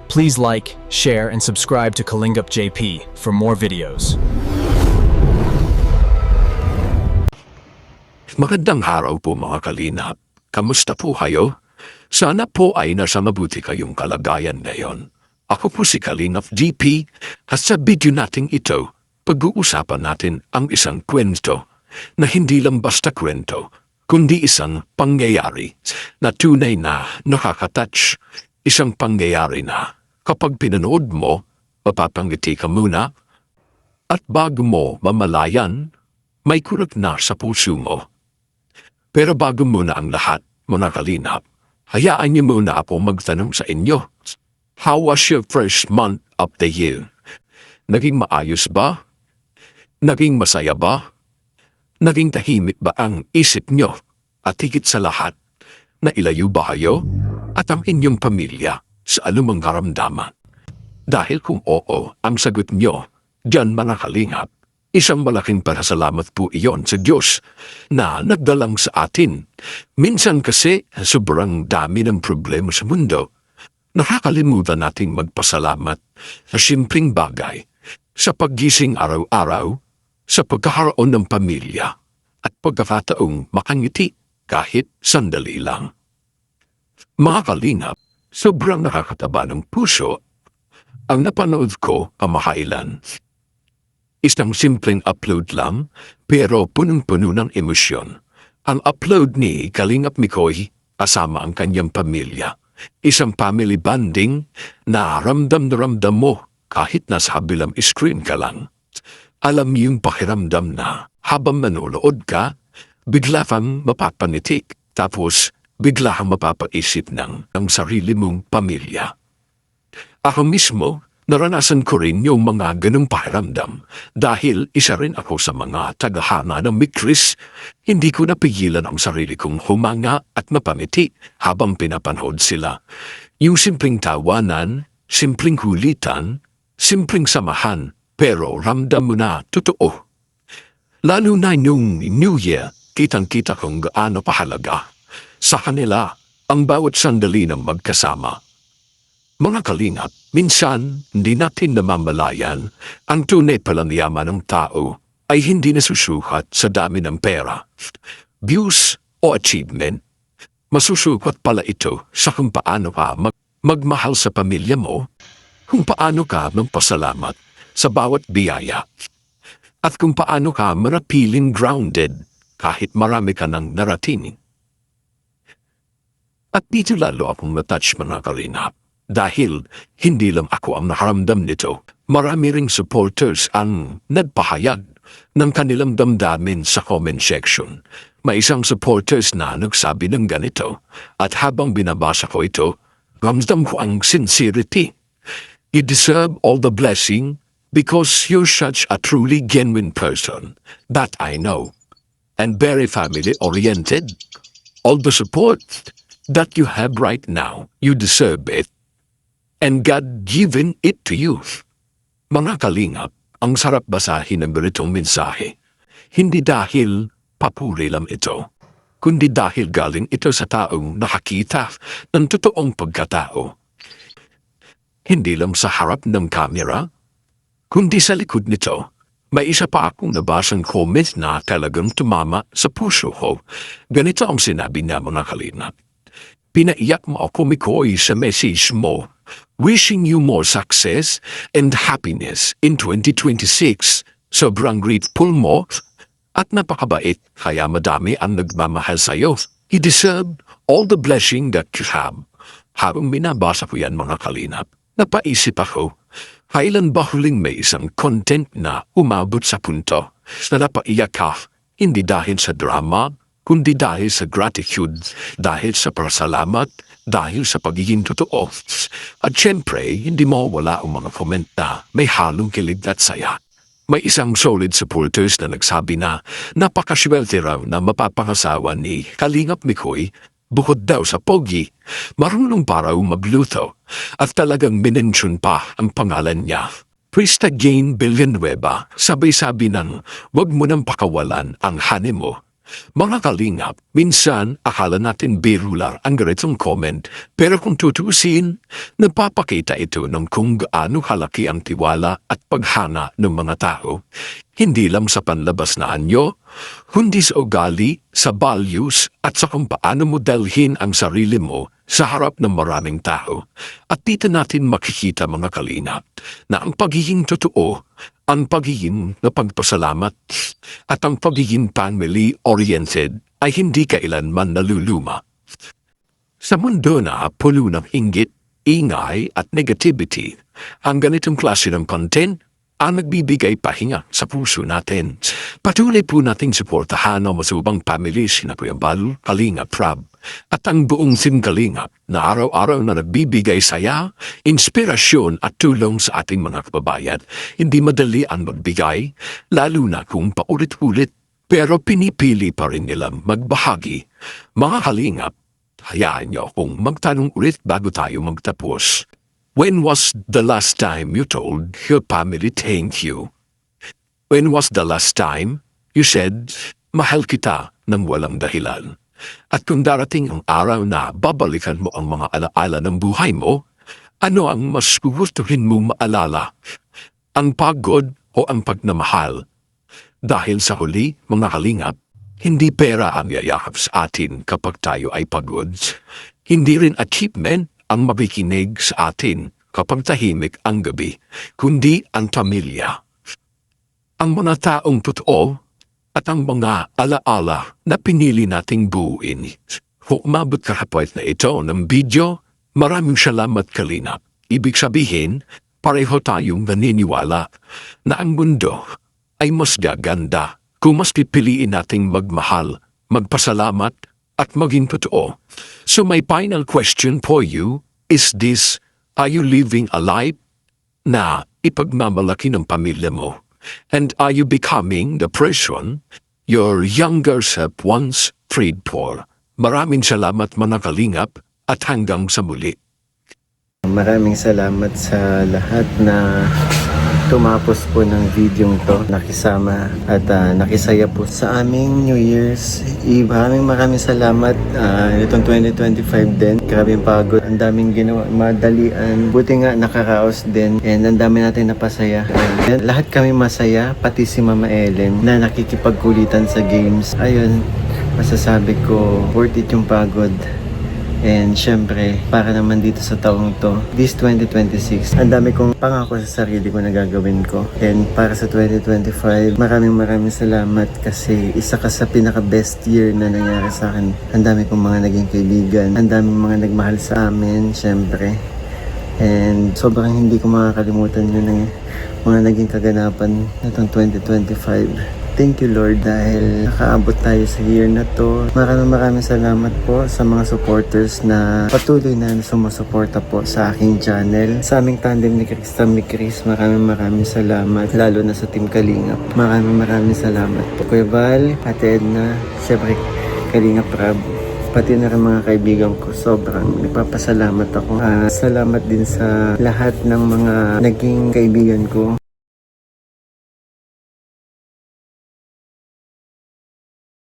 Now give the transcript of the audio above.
Please like, share, and subscribe to Kalingup JP for more videos. Magandang araw po mga kalingap. Kamusta po kayo? Sana po ay nasa mabuti kayong kalagayan ngayon. Ako po si Kalingap JP at sa video nating ito, pag-uusapan natin ang isang kwento na hindi lang basta kwento, kundi isang pangyayari na tunay na nakakatouch. Isang pangyayari na kapag pinanood mo, mapapangiti ka muna at bago mo mamalayan, may kurot na sa puso mo. Pero bago muna ang lahat, mga kalingap, hayaan niyo muna ako magtanong sa inyo. How was your first month of the year? Naging maayos ba? Naging masaya ba? Naging tahimik ba ang isip niyo? At higit sa lahat, nailayo ba kayo? At ang inyong pamilya sa anumang karamdaman? Dahil kung oo ang sagot niyo, diyan mga kalingap, isang malaking pasasalamat po iyon sa Diyos na nagdalang sa atin. Minsan kasi sobrang dami ng problema sa mundo. Nakakalimutan nating magpasalamat sa simpleng bagay, sa paggising araw-araw, sa pagkakaroon ng pamilya, at pagkakataong makangiti kahit sandali lang. Mga kalingap, sobrang nakakataba ng puso ang napanood ko kamakailan. Isang simpleng upload lang, pero punong-puno ng emosyon. Ang upload ni Kalingap Mikoy kasama ang kanyang pamilya. Isang family bonding na ramdam na ramdam mo kahit nasa habilang screen ka lang. Alam yung pakiramdam na habang manonood ka, bigla kang mapapanitik, tapos bigla kang mapapaisip ng sarili mong pamilya. Ako mismo, naranasan ko rin yung mga ganong pakiramdam dahil isa rin ako sa mga tagahanga ng Mikris. Hindi ko napigilan ang sarili kong humanga at mapangiti habang pinapanood sila. Yung simpleng tawanan, simpleng hulitan, simpleng samahan, pero ramdam mo na totoo. Lalo na yung New Year, kitang-kita kong gaano pahalaga sa kanila ang bawat sandali ng magkasama. Mga kalingap, minsan hindi natin namamalayan ang tunay palang yaman ng tao ay hindi nasusukat sa dami ng pera, views o achievement. Masusukat pala ito sa kung paano ka magmahal sa pamilya mo, kung paano ka magpasalamat sa bawat biyaya, at kung paano ka manatiling grounded kahit marami ka ng narating. At dito lalo akong natouch mga kalingap. Dahil hindi lang ako ang nakaramdam nito, marami ring supporters ang nagpahayag ng kanilang damdamin sa comment section. May isang supporters na nagsabi ng ganito, at habang binabasa ko ito, ramdam ko ang sincerity. You deserve all the blessing because you're such a truly genuine person that I know, and very family-oriented. All the support that you have right now, you deserve it. And God given it to you. Mga kalingap, ang sarap basahin ng ganitong mensahe. Hindi dahil papuri lang ito, kundi dahil galing ito sa taong nakakita ng totoong pagkatao. Hindi lang sa harap ng kamera, kundi sa likod nito. May isa pa akong nabasang comment na talagang tumama sa puso ko. Ganito ang sinabi niya mga kalingap. Pinaiyak mo ako, Mikoy, sa message mo. Wishing you more success and happiness in 2026. Sobrang grateful mo at napakabait kaya madami ang nagmamahal sa iyo. You deserve all the blessing that you have. Habang binabasa ko yan mga kalingap, napaisip ako, kailan ba huling may isang content na umabot sa punto na napaiyak ka, hindi dahil sa drama, kundi dahil sa gratitude, dahil sa pasalamat, dahil sa pagiging totoo. At syempre, hindi mo wala ang mga comment na may halong kilig at saya. May isang solid supporters na nagsabi na napakaswerte raw na mapapangasawa ni Kalingap Mikoy. Bukod daw sa pogi, marunong pa raw magluto at talagang minensyon pa ang pangalan niya. Krista Jane Villanueva, sabay-sabi ng wag mo nang pakawalan ang honey mo. Mga kalingap, minsan akala natin biro lang ang ganitong comment, pero kung tutusin, nagpapakita ito ng kung gaano halaki ang tiwala at paghana ng mga tao. Hindi lang sa panlabas na anyo, kundi sa ugali, sa values, at sa kung paano mo dalhin ang sarili mo sa harap ng maraming tao. At dito natin makikita mga kalingap na ang pagiging totoo, ang pagiging napagpasalamat, at ang pagiging family-oriented ay hindi kailanman naluluma. Sa mundo na puno ng inggit, ingay at negativity, ang ganitong klase ng content ang nagbibigay pahinga sa puso natin. Patuloy po nating suportahan ang masubang family sina Kuya Bal, Kalingap Prab, at ang buong Team Kalingap na araw-araw na nagbibigay saya, inspirasyon at tulong sa ating mga kababayan. Hindi madali ang magbigay, lalo na kung paulit-ulit, pero pinipili pa rin nilang magbahagi. Mga Kalingap, hayaan niyo akong magtanong ulit bago tayo magtapos. When was the last time you told your family thank you? When was the last time you said, mahal kita ng walang dahilan? At kung darating ang araw na babalikan mo ang mga alaala ng buhay mo, ano ang mas gugustuhin mong maalala? Ang pagod o ang pagmamahal? Dahil sa huli, mga kalingap, hindi pera ang yayakap sa atin kapag tayo ay pagod. Hindi rin achievement ang mabikinig sa atin kapag tahimik ang gabi, kundi ang pamilya. Ang mga taong totoo at ang mga alaala na pinili nating buuin. Kung umabot kahapon na ito ng video, maraming salamat Kalingap. Ibig sabihin, pareho tayong naniniwala na ang mundo ay mas gaganda kung mas pipiliin nating magmahal, magpasalamat at maging totoo. So my final question for you is this: are you living a life na ipagmamalaki ng pamilya mo? And are you becoming the person your younger self once prayed for? Maraming salamat mga kalingap at hanggang sa muli. Maraming salamat sa lahat na tumapos po ng video to, nakisama at nakisaya po sa aming New Year's Eve. Maraming salamat. Itong 2025 din, grabing pagod, ang daming ginawa, madalian, buti nga nakaraos din, and ang dami natin napasaya. And lahat kami masaya, pati si Mama Ellen na nakikipagkulitan sa games. Ayun, masasabi ko, worth it yung pagod. And syempre, para naman dito sa taong to, this 2026, ang dami kong pangako sa sarili ko na gagawin ko. And para sa 2025, maraming salamat kasi isa ka sa pinaka-best year na nangyari sa akin. Ang dami kong mga naging kaibigan, ang daming mga nagmahal sa amin, syempre. And sobrang hindi ko makakalimutan yun ng mga naging kaganapan natong 2025. Thank you Lord dahil nakaabot tayo sa year na to. Maraming salamat po sa mga supporters na patuloy na sumusuporta po sa aking channel. Sa aming tandem ni Chris, maraming salamat. Lalo na sa Team Kalingap. Maraming salamat po. Kuya Val, Ate Edna, syempre Kalingap Prab, pati na rin mga kaibigan ko, sobrang nagpapasalamat ako. Salamat din sa lahat ng mga naging kaibigan ko.